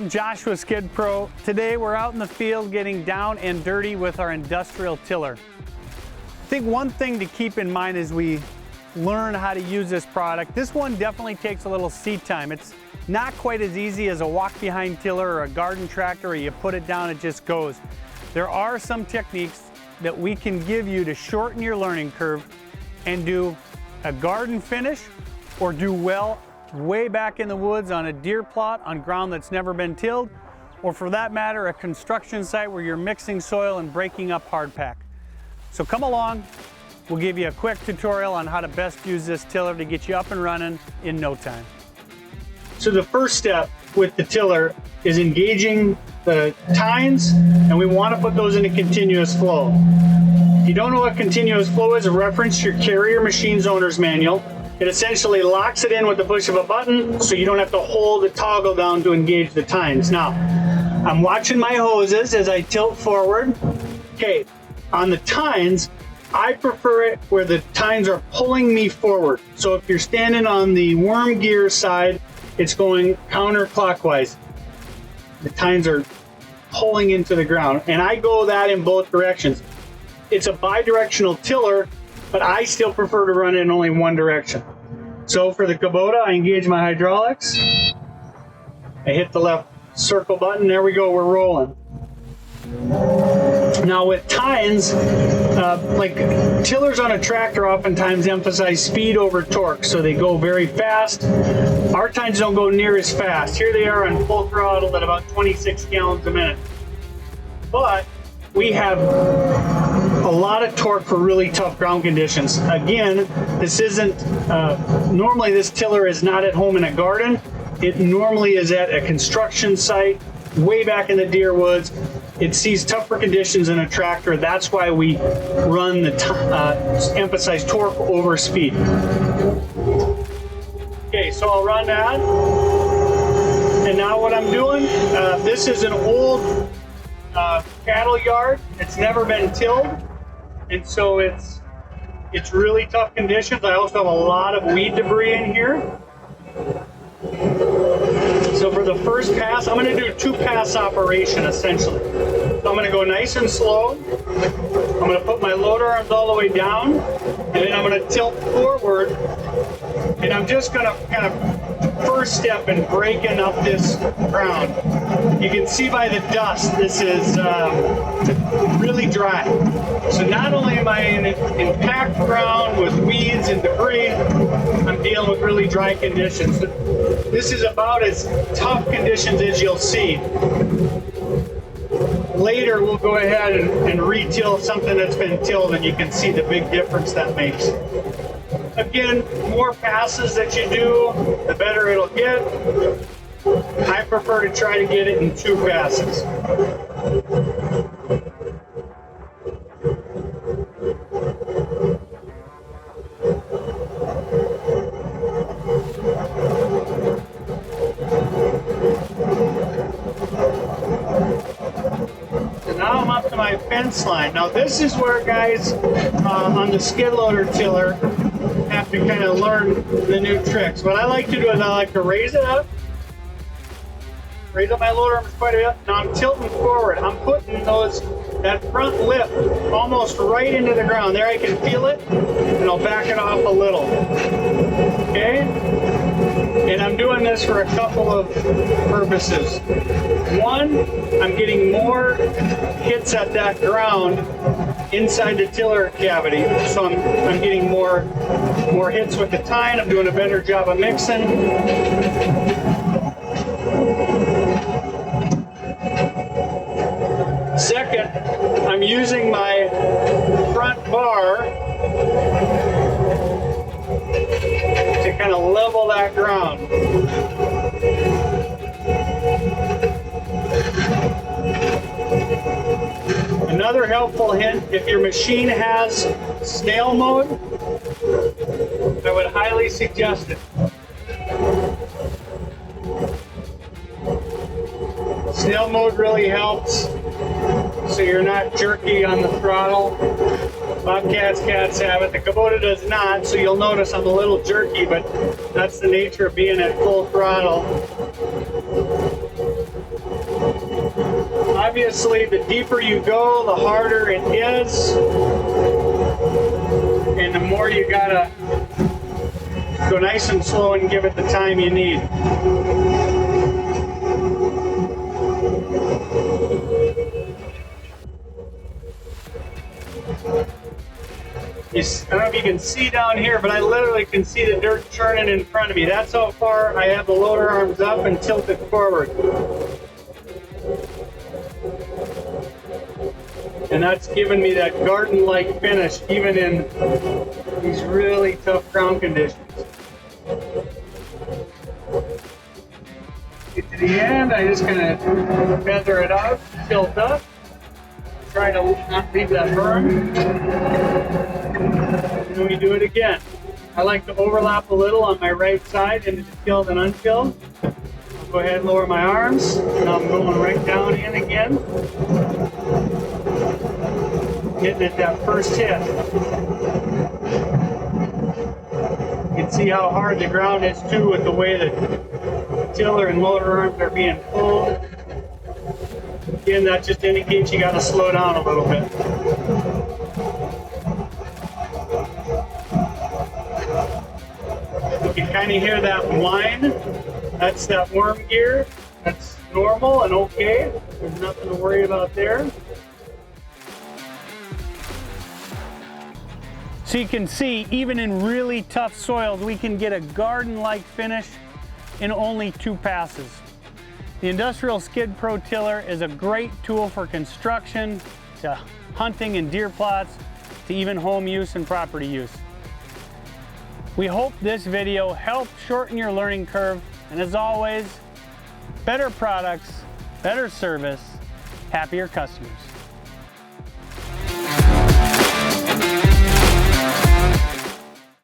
I'm Josh with Skid Pro. Today we're out in the field getting down and dirty with our industrial tiller. I think one thing to keep in mind as we learn how to use this product, this one definitely takes a little seat time. It's not quite as easy as a walk-behind tiller or a garden tractor where you put it down, it just goes. There are some techniques that we can give you to shorten your learning curve and do a garden finish or do well way back in the woods on a deer plot on ground that's never been tilled, or for that matter, a construction site where you're mixing soil and breaking up hardpack. So come along, we'll give you a quick tutorial on how to best use this tiller to get you up and running in no time. So the first step with the tiller is engaging the tines, and we want to put those in a continuous flow. If you don't know what continuous flow is, a reference to your carrier machine's owner's manual. It essentially locks it in with the push of a button so you don't have to hold the toggle down to engage the tines. Now, I'm watching my hoses as I tilt forward. Okay, on the tines, I prefer it where the tines are pulling me forward. So if you're standing on the worm gear side, it's going counterclockwise. The tines are pulling into the ground, and I go that in both directions. It's a bi-directional tiller, but I still prefer to run it in only one direction. So for the Kubota, I engage my hydraulics. I hit the left circle button. There we go, we're rolling. Now with tines, like tillers on a tractor oftentimes emphasize speed over torque, so they go very fast. Our tines don't go near as fast. Here they are on full throttle at about 26 gallons a minute. But we have a lot of torque for really tough ground conditions. Again, this isn't, normally this tiller is not at home in a garden. It normally is at a construction site, way back in the deer woods. It sees tougher conditions in a tractor. That's why we run emphasize torque over speed. Okay, so I'll run that. And now what I'm doing, this is an old cattle yard. It's never been tilled, and so it's really tough conditions. I also have a lot of weed debris in here. So for the first pass, I'm going to do a two-pass operation essentially. So I'm going to go nice and slow. I'm going to put my loader arms all the way down, and then I'm going to tilt forward, and I'm just going to kind of first step in breaking up this ground. You can see by the dust, this is really dry. So not only am I in packed ground with weeds and debris, I'm dealing with really dry conditions. This is about as tough conditions as you'll see. Later, we'll go ahead and re-till something that's been tilled, and you can see the big difference that makes. Again, more passes that you do, the better it'll get. I prefer to try to get it in two passes. So now I'm up to my fence line. Now this is where guys on the skid loader tiller have to kind of learn the new tricks. What I like to do is I like to raise up my loader arms quite a bit. Now I'm tilting forward. I'm putting that front lift almost right into the ground. There I can feel it, and I'll back it off a little. Okay? And I'm doing this for a couple of purposes. One, I'm getting more hits at that ground inside the tiller cavity. So I'm getting more hits with the tine. I'm doing a better job of mixing. Second, I'm using my front bar to kind of level that ground. Another helpful hint, if your machine has snail mode, I would highly suggest it. Snail mode really helps, so you're not jerky on the throttle. Bobcats, cats have it. The Kubota does not, so you'll notice I'm a little jerky, but that's the nature of being at full throttle. Obviously, the deeper you go, the harder it is. And the more you gotta go nice and slow and give it the time you need. I don't know if you can see down here, but I literally can see the dirt churning in front of me. That's how far I have the loader arms up and tilted forward. And that's given me that garden-like finish, even in these really tough ground conditions. Get to the end, I just kind of feather it out, tilt up, try to not leave that berm. And then we do it again. I like to overlap a little on my right side into the tilled and untilled. Go ahead and lower my arms. Now I'm going right down in again. Getting at that first hit. You can see how hard the ground is too with the way that tiller and loader arms are being pulled. Again, that just indicates you got to slow down a little bit. You can kind of hear that whine. That's that worm gear. That's normal and okay. There's nothing to worry about there. So you can see, even in really tough soils, we can get a garden-like finish in only 2 passes. The Industrial Skid Pro Tiller is a great tool for construction, to hunting and deer plots, to even home use and property use. We hope this video helped shorten your learning curve, and as always, better products, better service, happier customers.